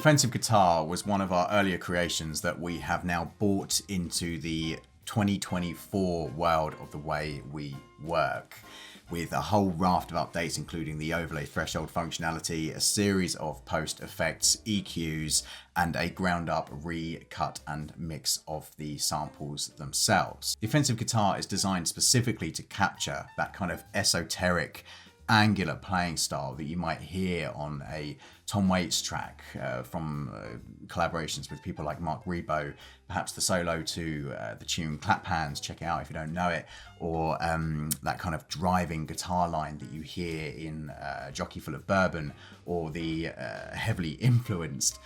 offensive guitar was one of our earlier creations that we have now brought into the 2024 world of the way we work, with a whole raft of updates including the overlay threshold functionality, a series of post effects, EQs, and a ground up recut and mix of the samples themselves. The offensive guitar is designed specifically to capture that kind of esoteric, angular playing style that you might hear on a Tom Waits track from collaborations with people like Mark Rebo, perhaps the solo to the tune Clap Hands, check it out if you don't know it, or that kind of driving guitar line that you hear in Jockey Full of Bourbon, or the heavily influenced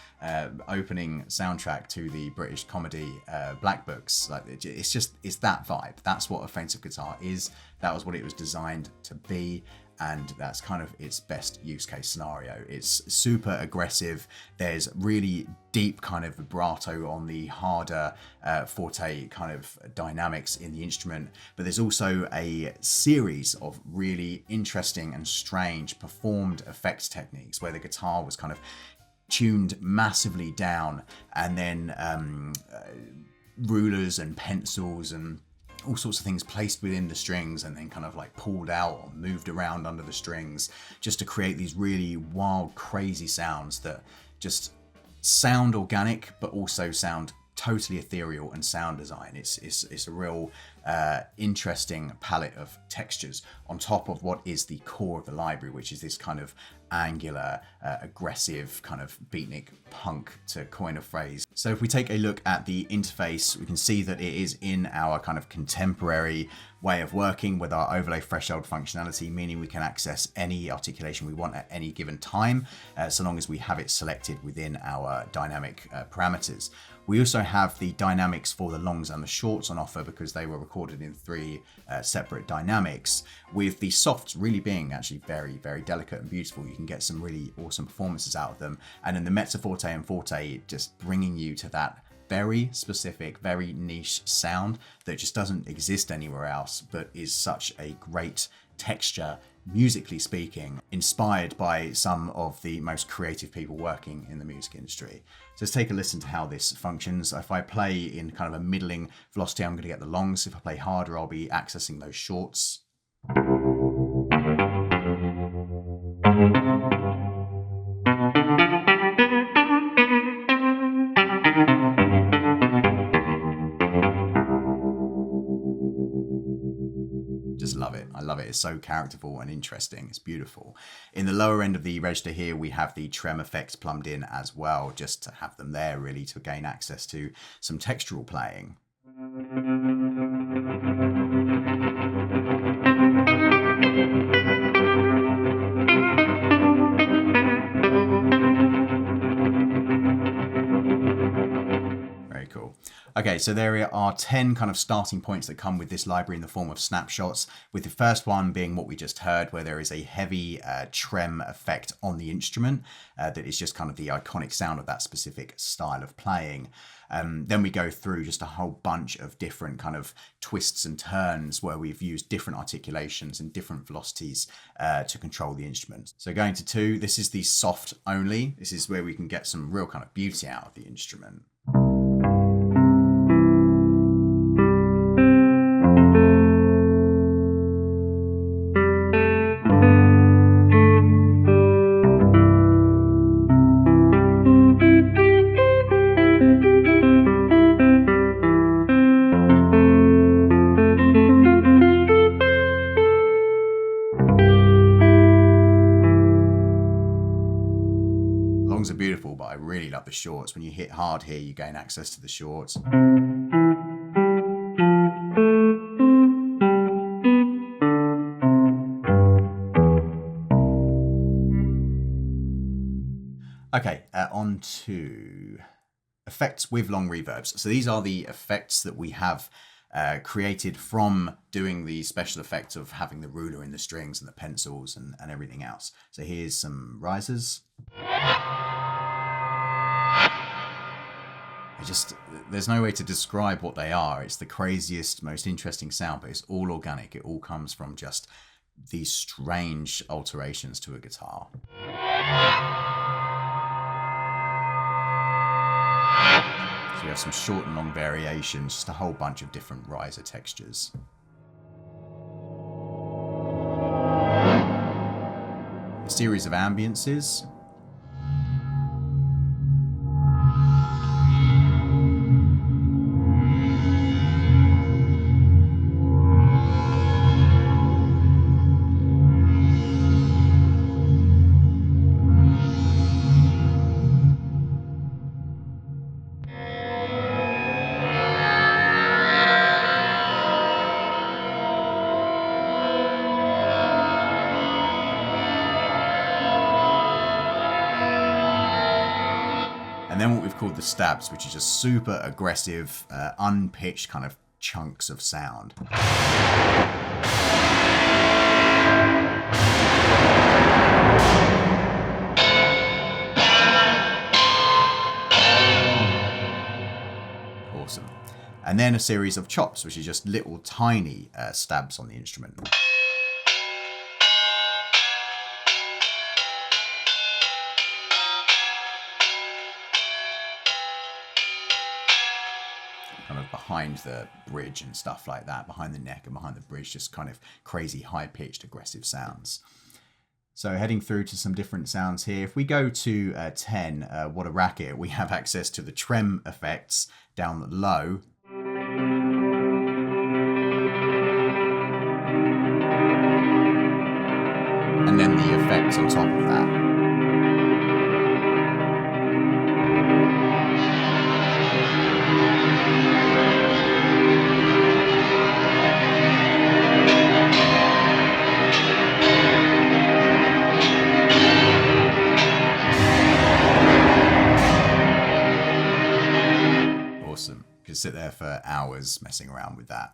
opening soundtrack to the British comedy Black Books. Like, it's that vibe. That's what offensive guitar is. That was what it was designed to be. And that's kind of its best use case scenario. It's super aggressive. There's really deep kind of vibrato on the harder forte kind of dynamics in the instrument, but there's also a series of really interesting and strange performed effects techniques where the guitar was kind of tuned massively down, and then rulers and pencils and all sorts of things placed within the strings and then kind of like pulled out or moved around under the strings just to create these really wild, crazy sounds that just sound organic but also sound totally ethereal and sound design. It's a real interesting palette of textures on top of what is the core of the library, which is this kind of angular, aggressive kind of beatnik punk, to coin a phrase. So if we take a look at the interface, we can see that it is in our kind of contemporary way of working with our overlay threshold functionality, meaning we can access any articulation we want at any given time, so long as we have it selected within our dynamic parameters. We also have the dynamics for the longs and the shorts on offer because they were recorded in 3 separate dynamics, with the softs really being actually very, very delicate and beautiful. You can get some really awesome performances out of them. And then the mezzo forte and forte just bringing you to that very specific, very niche sound that just doesn't exist anywhere else, but is such a great texture, musically speaking, inspired by some of the most creative people working in the music industry. So let's take a listen to how this functions. If I play in kind of a middling velocity, I'm going to get the longs. If I play harder, I'll be accessing those shorts. Just love it. I love it. It's so characterful and interesting. It's beautiful. In the lower end of the register here, we have the trem effects plumbed in as well, just to have them there really to gain access to some textural playing. Okay, so there are 10 kind of starting points that come with this library in the form of snapshots, with the first one being what we just heard, where there is a heavy trem effect on the instrument that is just kind of the iconic sound of that specific style of playing. Then we go through just a whole bunch of different kind of twists and turns where we've used different articulations and different velocities to control the instrument. So going to 2, this is the soft only. This is where we can get some real kind of beauty out of the instrument. Longs are beautiful, but I really love the shorts. When you hit hard here, you gain access to the shorts. Okay, on to effects with long reverbs. So these are the effects that we have created from doing the special effect of having the ruler in the strings and the pencils and everything else. So here's some risers. There's no way to describe what they are. It's the craziest, most interesting sound, but it's all organic. It all comes from just these strange alterations to a guitar. We have some short and long variations, just a whole bunch of different riser textures. A series of ambiances. And then what we've called the stabs, which is just super aggressive, unpitched kind of chunks of sound. Awesome. And then a series of chops, which is just little tiny stabs on the instrument. Kind of behind the bridge and stuff like that, behind the neck and behind the bridge, just kind of crazy high-pitched aggressive sounds. So heading through to some different sounds here. If we go to 10, What a Racket, we have access to the trem effects down low. And then the effects on top of that. Sit there for hours messing around with that.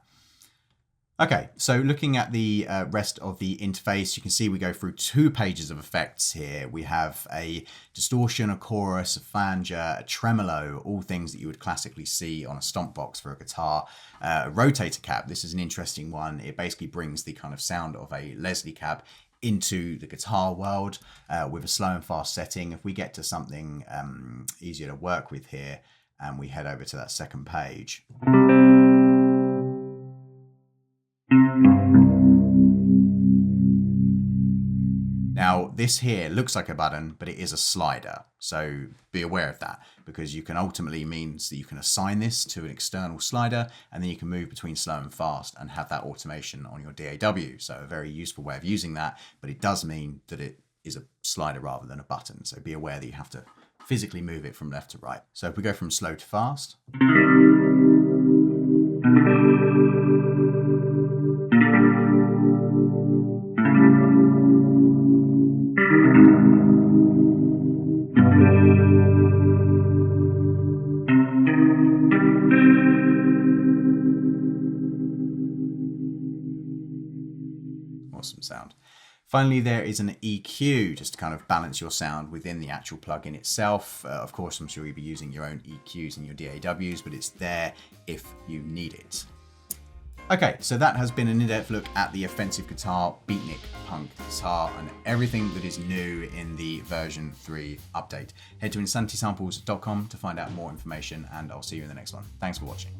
Okay, so looking at the rest of the interface, you can see we go through 2 pages of effects here. We have a distortion, a chorus, a flanger, a tremolo, all things that you would classically see on a stomp box for a guitar. A rotator cap, this is an interesting one. It basically brings the kind of sound of a Leslie cap into the guitar world with a slow and fast setting. If we get to something easier to work with here, and we head over to that second page. Now, this here looks like a button, but it is a slider. So be aware of that, because you can ultimately means that you can assign this to an external slider, and then you can move between slow and fast and have that automation on your DAW. So a very useful way of using that, but it does mean that it is a slider rather than a button. So be aware that you have to physically move it from left to right. So if we go from slow to fast. Awesome sound. Finally, there is an EQ just to kind of balance your sound within the actual plugin itself. Of course, I'm sure you'll be using your own EQs in your DAWs, but it's there if you need it. Okay, so that has been an in-depth look at the offensive guitar, Beatnik punk guitar, and everything that is new in the version 3 update. Head to insanitysamples.com to find out more information, and I'll see you in the next one. Thanks for watching.